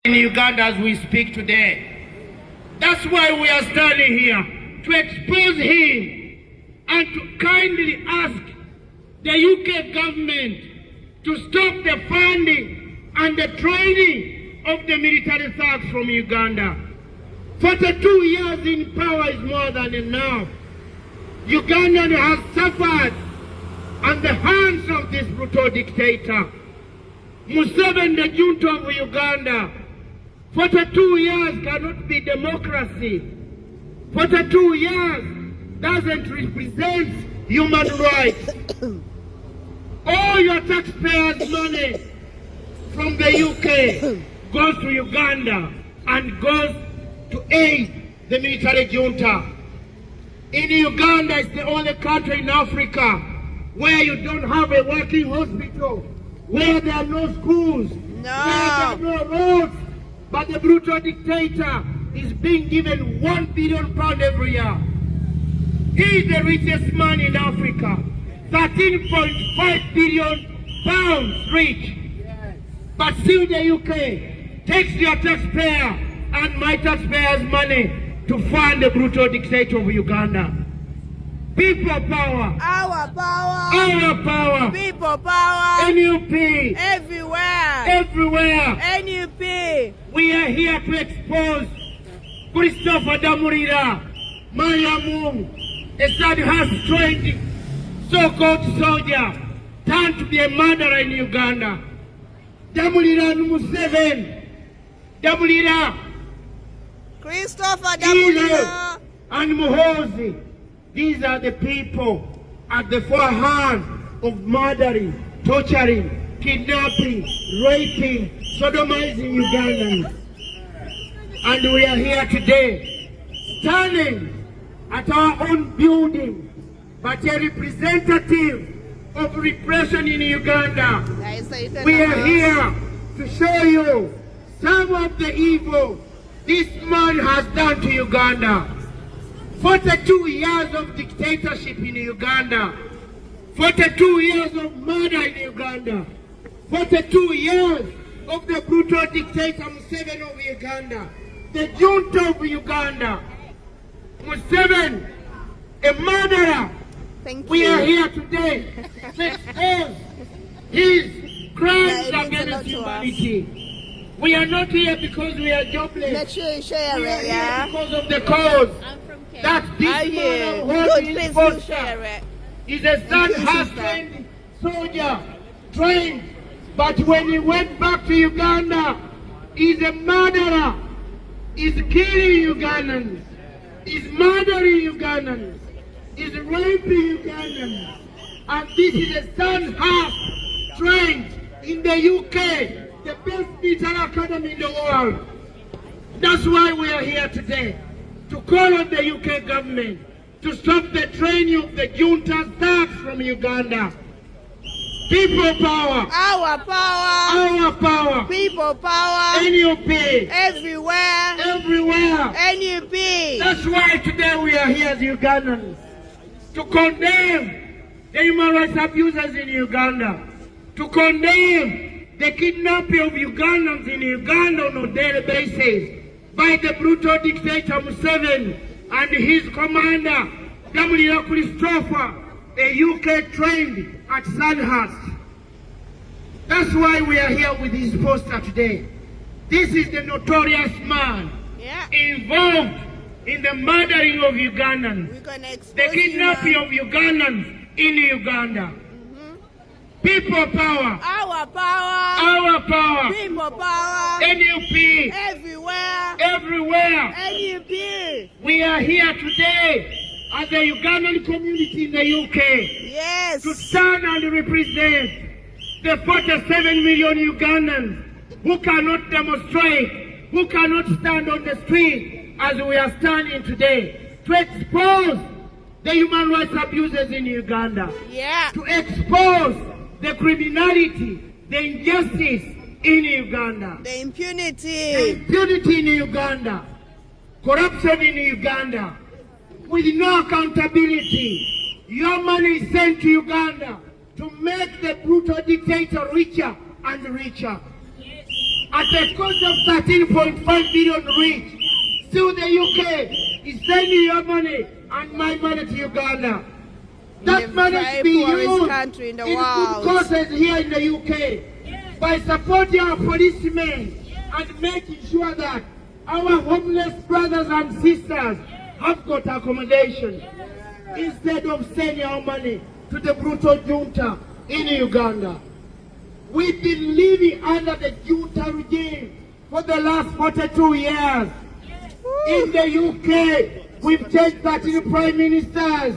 in Uganda as we speak today. That's why we are standing here, to expose him and to kindly ask the UK government to stop the funding and the training of the military thugs from Uganda. 42 years in power is more than enough. Uganda has suffered at the hands of this brutal dictator. M7'S, the junta of Uganda. 42 years cannot be democracy. 42 years doesn't represent human rights. All your taxpayers' money from the UK goes to Uganda and goes to aid the military junta. In Uganda, it's the only country in Africa where you don't have a working hospital, where there are no schools, where there are no roads, but the brutal dictator is being given £1 billion every year. He is the richest man in Africa, 13.5 billion pounds rich. But still the UK takes your taxpayer and my taxpayers' money to fund the brutal dictator of Uganda. People power. Our power. Our power. People power. NUP. Everywhere. Everywhere. NUP. We are here to expose Christopher Damurira, Mariamu, a Sadhas trained so-called soldier, turned to be a murderer in Uganda. Damurira M7'S. Damurira. Christopher Damurira. And Muhozi. These are the people at the forehand of murdering, torturing, kidnapping, raping, sodomizing Ugandans. And we are here today, standing at our own building, but a representative of repression in Uganda. We are here to show you some of the evil this man has done to Uganda. 42 years of dictatorship in Uganda. 42 years of murder in Uganda. 42 years of the brutal dictator M7'S of Uganda. The junta of Uganda. M7'S, a murderer. We are here today to expose his crimes against humanity. We are not here because we are jobless. Make sure you share we are it, yeah? here because of the cause. That this man holding his poster is a Sadhas soldier, trained, but when he went back to Uganda, he's a murderer. He's killing Ugandans. He's murdering Ugandans. He's raping Ugandans. And this is a Sadhas trained in the UK, the best military academy in the world. That's why we are here today, to call on the UK government to stop the training of the junta thugs from Uganda. People power. Our power. Our power. People power. NUP. Everywhere. Everywhere. NUP. That's why today we are here as Ugandans, to condemn the human rights abusers in Uganda, to condemn the kidnapping of Ugandans in Uganda on a daily basis by the brutal dictator M7'S and his commander, Damurira Christopher, a UK trained at Sandhurst. That's why we are here with this poster today. This is the notorious man involved in the murdering of Ugandans, the kidnapping of Ugandans in Uganda. People power. Our power. Our power. People power. NUP. Everywhere. Everywhere. NUP. We are here today as a Ugandan community in the UK. Yes. To stand and represent the 47 million Ugandans who cannot demonstrate, who cannot stand on the street as we are standing today, to expose the human rights abuses in Uganda. Yeah. To expose the criminality, the injustice in Uganda. The impunity. The impunity in Uganda. Corruption in Uganda. With no accountability. Your money is sent to Uganda to make the brutal dictator richer and richer. at a cost of 13.5 billion rich. Still the UK is sending your money and my money to Uganda. That money is being used country in the good world. causes here in the UK by supporting our policemen and making sure that our homeless brothers and sisters have got accommodation instead of sending our money to the brutal junta in Uganda. We've been living under the junta regime for the last 42 years. In the UK, we've changed 13 prime ministers.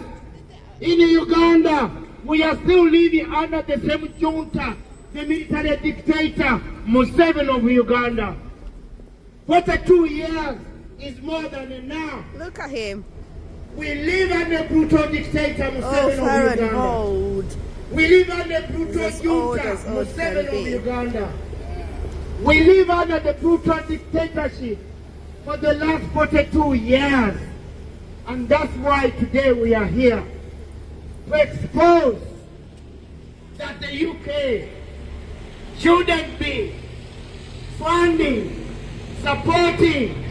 In Uganda, we are still living under the same junta, the military dictator, M7'S of Uganda. 42 years is more than enough. Look at him. We live under brutal dictator, M7'S of Uganda. Old. We live under brutal junta, M7'S of Uganda. We live under the brutal dictatorship for the last 42 years. And that's why today we are here to expose that the UK shouldn't be funding, supporting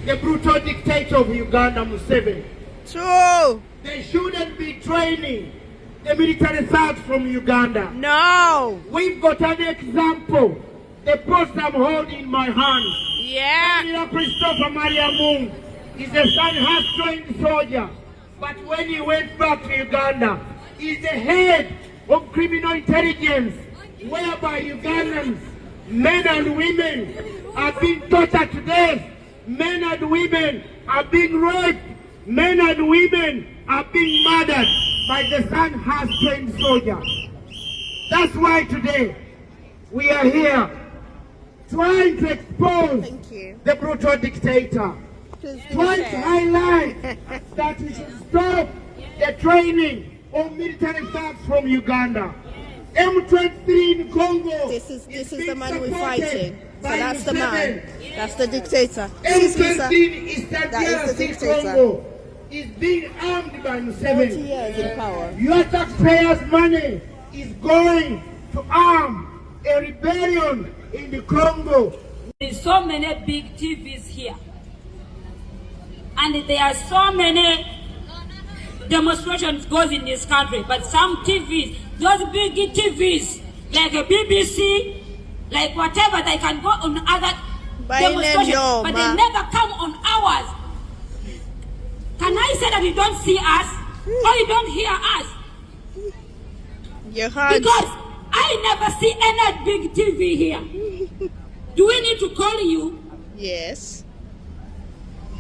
the brutal dictator of Uganda, M7'S. True. They shouldn't be training the military thugs from Uganda. No. We've got an example. The post I'm holding in my hand. Yeah. Christopher Mariamung is a Sandhurst-trained soldier. But when he went back to Uganda, he's the head of criminal intelligence, whereby Ugandans, men and women, are being tortured to death. Men and women are being raped. Men and women are being murdered by the Sandhurst-trained soldier. That's why today we are here trying to expose the brutal dictator. Trying to highlight that we should stop the training of military thugs from Uganda. M23 in Congo. This is the man we're fighting. So that's the man. M7'S. That's the dictator. M23 in That is the dictator. Congo is being armed by 40 M7'S. years in power. Your taxpayers' money is going to arm a rebellion in the Congo. There's so many big TVs here. And there are so many demonstrations goes in this country. But some TVs, those big TVs, like a BBC, like whatever, they can go on other demonstrations, but they never come on ours. Can I say that you don't see us or you don't hear us? You heard. Because I never see any big TV here. Do we need to call you? Yes.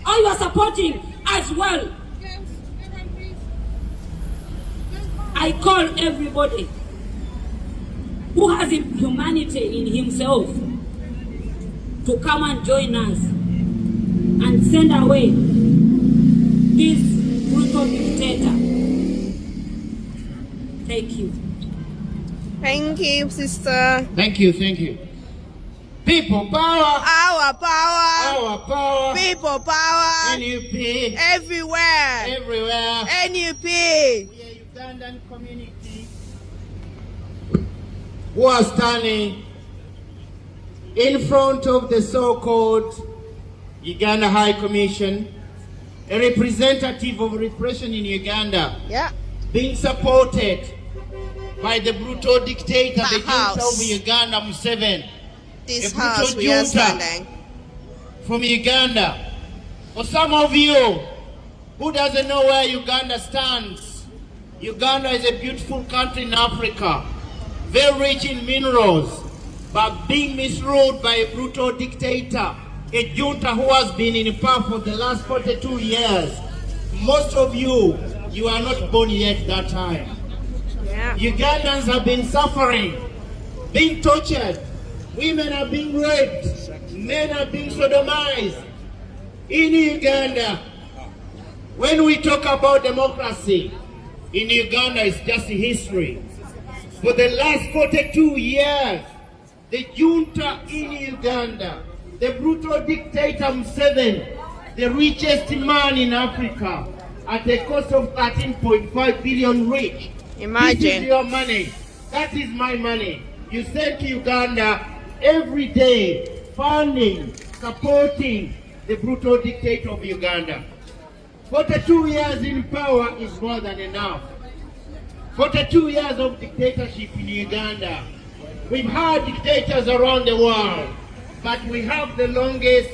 Or you are supporting as well? I call everybody who has humanity in himself to come and join us and send away this brutal dictator. Thank you. Thank you, sister. Thank you, thank you. People power. Our power. Our power. People power. NUP. Everywhere. Everywhere. NUP. We are Ugandan community who are standing in front of the so-called Uganda High Commission, a representative of repression in Uganda, Yeah. being supported by the brutal dictator, My the junta house. of Uganda, M7'S. This A brutal house we are junta standing. from Uganda. For some of you who doesn't know where Uganda stands, Uganda is a beautiful country in Africa, very rich in minerals, but being misruled by a brutal dictator, a junta who has been in power for the last 42 years. Most of you, you are not born yet that time. Yeah. Ugandans have been suffering, being tortured. Women are being raped. Men are being sodomized. In Uganda, when we talk about democracy, in Uganda it's just history. For the last 42 years, the junta in Uganda, the brutal dictator M7'S, the richest man in Africa, at a cost of 13.5 billion rich. Imagine. This is your money. That is my money. You send to Uganda every day funding, supporting the brutal dictator of Uganda. 42 years in power is more than enough. 42 years of dictatorship in Uganda. We've had dictators around the world, but we have the longest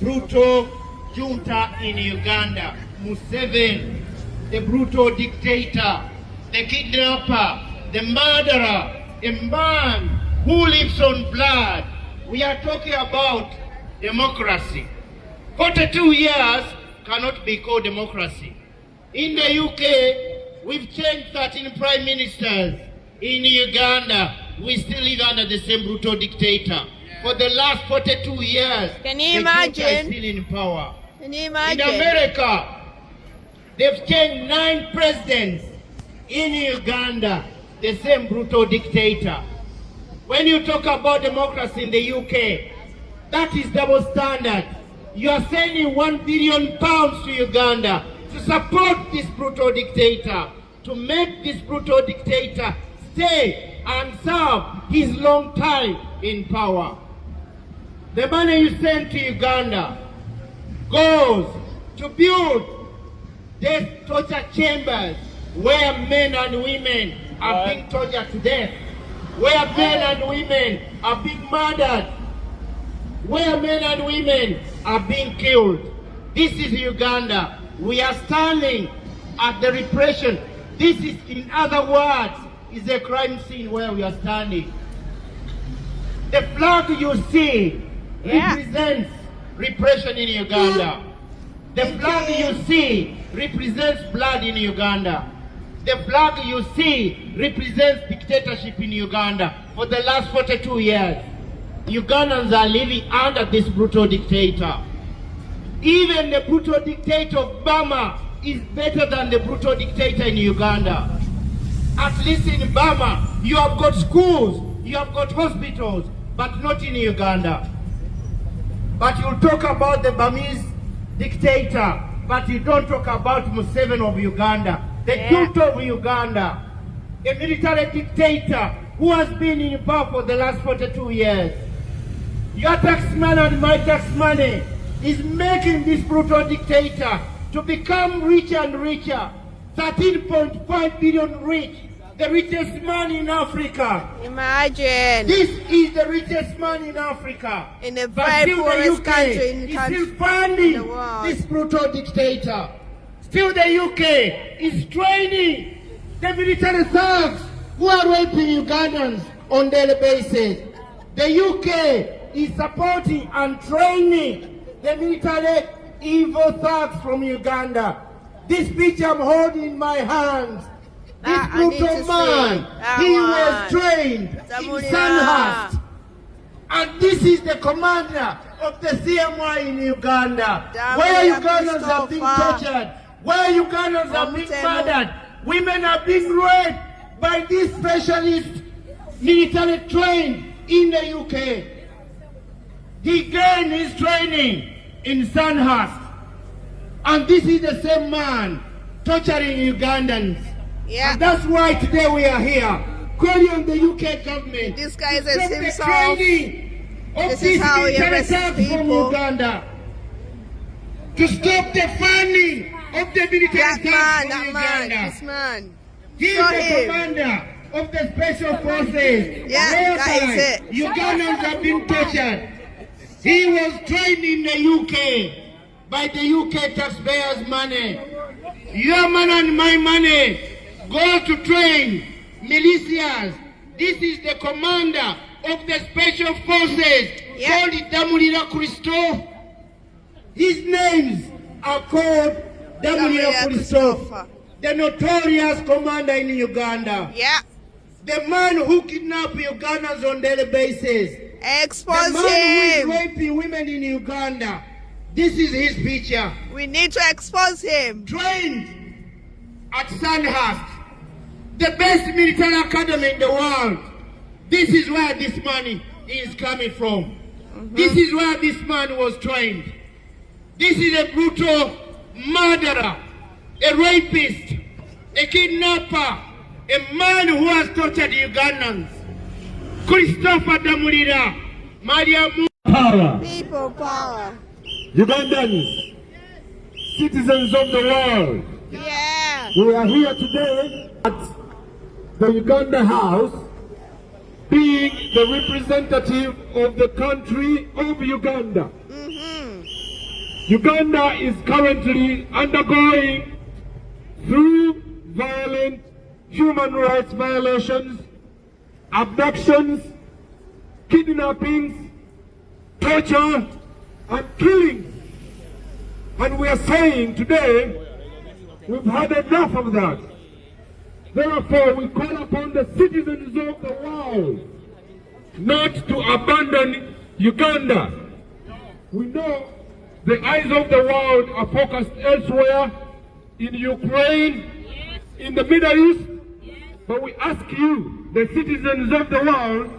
brutal junta in Uganda. M7'S, the brutal dictator, the kidnapper, the murderer, a man who lives on blood. We are talking about democracy. 42 years cannot be called democracy. In the UK, we've changed 13 prime ministers. In Uganda, we still live under the same brutal dictator. For the last 42 years, can you the imagine? junta is still in power. Can you imagine? In America, they've changed 9 presidents. In Uganda, the same brutal dictator. When you talk about democracy in the UK, that is double standard. You are sending £1 billion to Uganda to support this brutal dictator, to make this brutal dictator stay and serve his long time in power. The money you send to Uganda goes to build death torture chambers where men and women are being tortured to death, where men and women are being murdered, where men and women are being killed. This is Uganda. We are standing at the repression. This is, in other words, is a crime scene where we are standing. The flag you see represents repression in Uganda. The flag you see represents blood in Uganda. The flag you see represents dictatorship in Uganda. For the last 42 years, Ugandans are living under this brutal dictator. Even the brutal dictator of Burma is better than the brutal dictator in Uganda. At least in Burma, you have got schools, you have got hospitals, but not in Uganda. But you talk about the Burmese dictator, but you don't talk about M7'S of Uganda, the junta of Uganda, a military dictator who has been in power for the last 42 years. Your tax money and my tax money is making this brutal dictator to become richer and richer. 13.5 billion rich, the richest man in Africa. Imagine. This is the richest man in Africa. In the very poorest country in the still funding the world. this brutal dictator. Still the UK is training the military thugs who are raping Ugandans on daily basis. The UK is supporting and training the military evil thugs from Uganda. This picture I'm holding in my hands, this brutal man, he was trained in Sandhurst. And this is the commander of the CMI in Uganda, where Ugandans are being tortured, where Ugandans are being murdered, women are being raped by these specialists, military trained in the UK. He gained his training in Sandhurst. And this is the same man torturing Ugandans. Yeah. And that's why today we are here, calling on the UK government. This guy to is stop himself. the training of This these is how he military arrests thugs from people. Uganda. To stop the funding of the military thugs from Uganda. This man. He is Show the him. commander of the special forces. Yeah, that is it. Ugandans have been tortured. He was trained in the UK by the UK taxpayers' money. Your money and my money go to train militias. This is the commander of the special forces called Damulira Christophe. His names are called Damulira Christophe, the notorious commander in Uganda. Yeah. The man who kidnaps Ugandans on daily basis. Expose the man him. who is raping women in Uganda. This is his picture. We need to expose him. Trained at Sandhurst, the best military academy in the world. This is where this money is coming from. This is where this man was trained. This is a brutal murderer, a rapist, a kidnapper, a man who has tortured Ugandans. Christopher Damulira, Maria Power. People power. Ugandans, citizens of the world. Yeah. We are here today at the Uganda House, being the representative of the country of Uganda. Uganda is currently undergoing through violent human rights violations, abductions, kidnappings, torture, and killing. And we are saying today, we've had enough of that. Therefore, we call upon the citizens of the world not to abandon Uganda. We know the eyes of the world are focused elsewhere, in Ukraine, in the Middle East, but we ask you, the citizens of the world,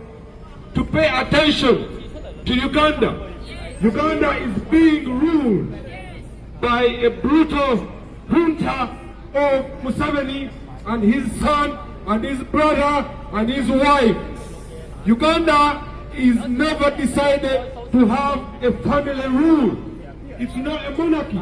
to pay attention to Uganda. Uganda is being ruled by a brutal junta of M7'S and his son and his brother and his wife. Uganda is never decided to have a family rule. It's not a monarchy.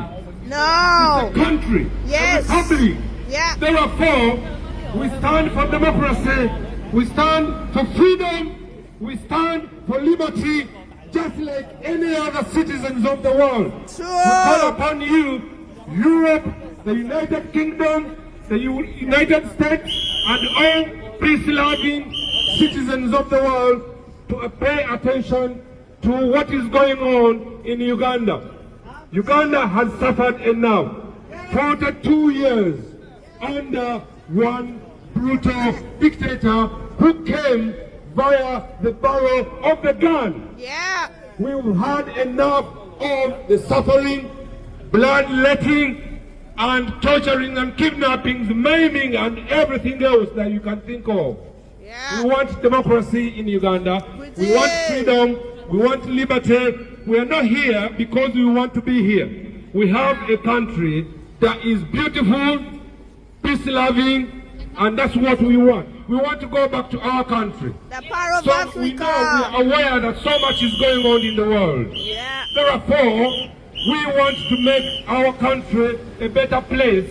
No. It's a country. Yes. A republic. Yeah. Therefore, we stand for democracy. We stand for freedom. We stand for liberty, just like any other citizens of the world. True. We call upon you, Europe, the United Kingdom, the United States, and all peace-loving citizens of the world to pay attention to what is going on in Uganda. Uganda has suffered enough. 42 years under one brutal dictator who came via the barrel of the gun. Yeah. We've had enough of the suffering, bloodletting, and torturing and kidnapping, maiming, and everything else that you can think of. Yeah. We want democracy in Uganda. We want freedom. We want liberty. We are not here because we want to be here. We have a country that is beautiful, peace-loving, and that's what we want. We want to go back to our country. The power of so Africa. We know, we are aware that so much is going on in the world. Yeah. Therefore, we want to make our country a better place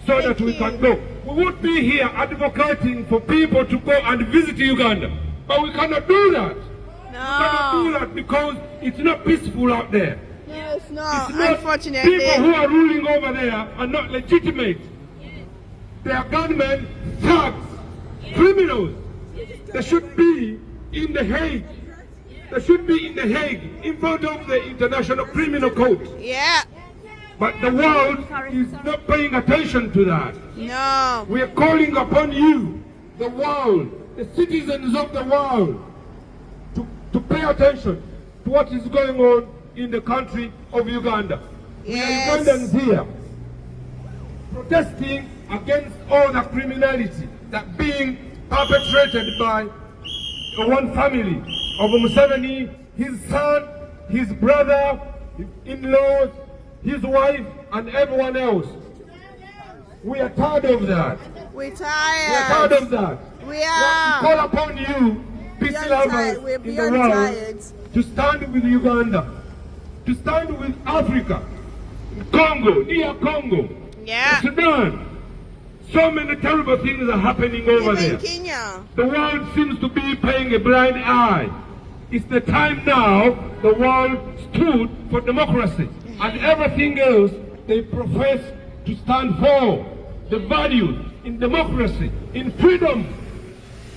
so that we can go. We would be here advocating for people to go and visit Uganda, but we cannot do that. No. We cannot do that because it's not peaceful out there. No, it's not. It's not. Unfortunately. People who are ruling over there are not legitimate. They are gunmen, thugs, criminals. They should be in The Hague. They should be in The Hague in front of the International Criminal Court. Yeah. But the world is not paying attention to that. No. We are calling upon you, the world, the citizens of the world, to pay attention to what is going on in the country of Uganda. Yes. We are Ugandans here, protesting against all the criminality that being perpetrated by one family of M7'S, his son, his brother, his in-laws, his wife, and everyone else. We are tired of that. We're We are tired. tired of that. We are. We call upon you, peace lovers We're in the beyond world, tired. to stand with Uganda, to stand with Africa, Congo, near Congo, Yeah. Sudan. So many terrible things are happening over Even there. Kenya. The world seems to be paying a blind eye. It's the time now the world stood for democracy and everything else they profess to stand for. The values in democracy, in freedom,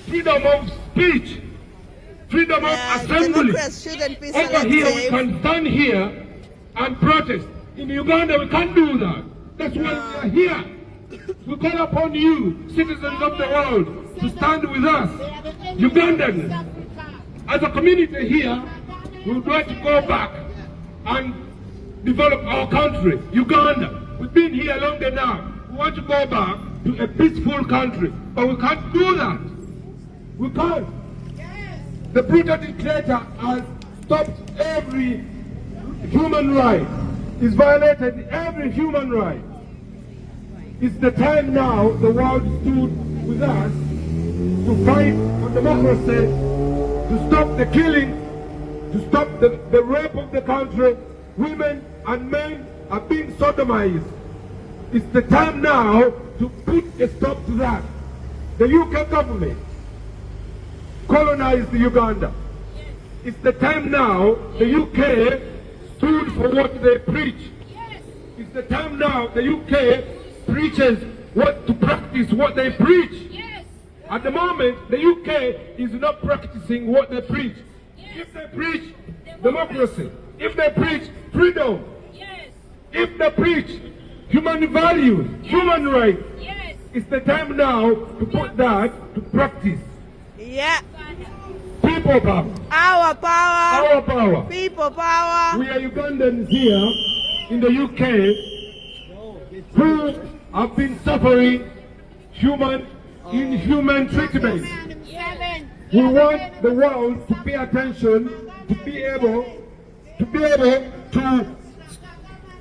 freedom of speech, freedom of assembly. Democrats shouldn't be Over here we selective. can stand here and protest. In Uganda we can't do that. That's why we are here. We call upon you, citizens of the world, to stand with us, Ugandans. As a community here, we would like to go back and develop our country, Uganda. We've been here long enough. We want to go back to a peaceful country, but we can't do that. We can't. The brutal dictator has stopped every human right. He's violated every human right. It's the time now the world stood with us to fight for democracy, to stop the killing, to stop the rape of the country. Women and men are being sodomized. It's the time now to put a stop to that. The UK government colonized Uganda. It's the time now the UK stood for what they preach. It's the time now the UK preaches to practice what they preach. At the moment, the UK is not practicing what they preach. If they preach democracy, if they preach freedom, if they preach human values, human rights, it's the time now to put that to practice. Yeah. People power. Our power. Our power. People power. We are Ugandans here in the UK who have been suffering inhuman treatment. We want the world to pay attention, to be able to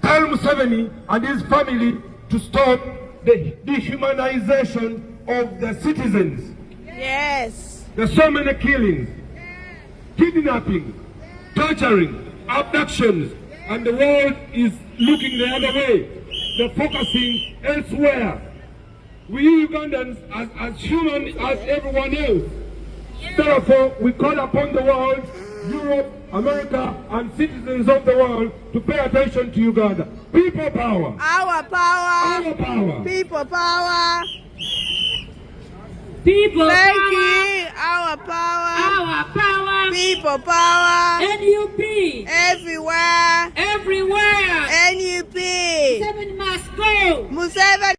tell Museveni and his family to stop the dehumanization of the citizens. Yes. There's so many killings, kidnapping, torturing, abductions, and the world is looking the other way. They're focusing elsewhere. We Ugandans, as human as everyone else, therefore we call upon the world, Europe, America, and citizens of the world to pay attention to Uganda. People power. Our power. Our power. People power. People Thank power. you. Our power. Our power. People power. NUP. Everywhere. Everywhere. NUP. Seven must go. Museveni.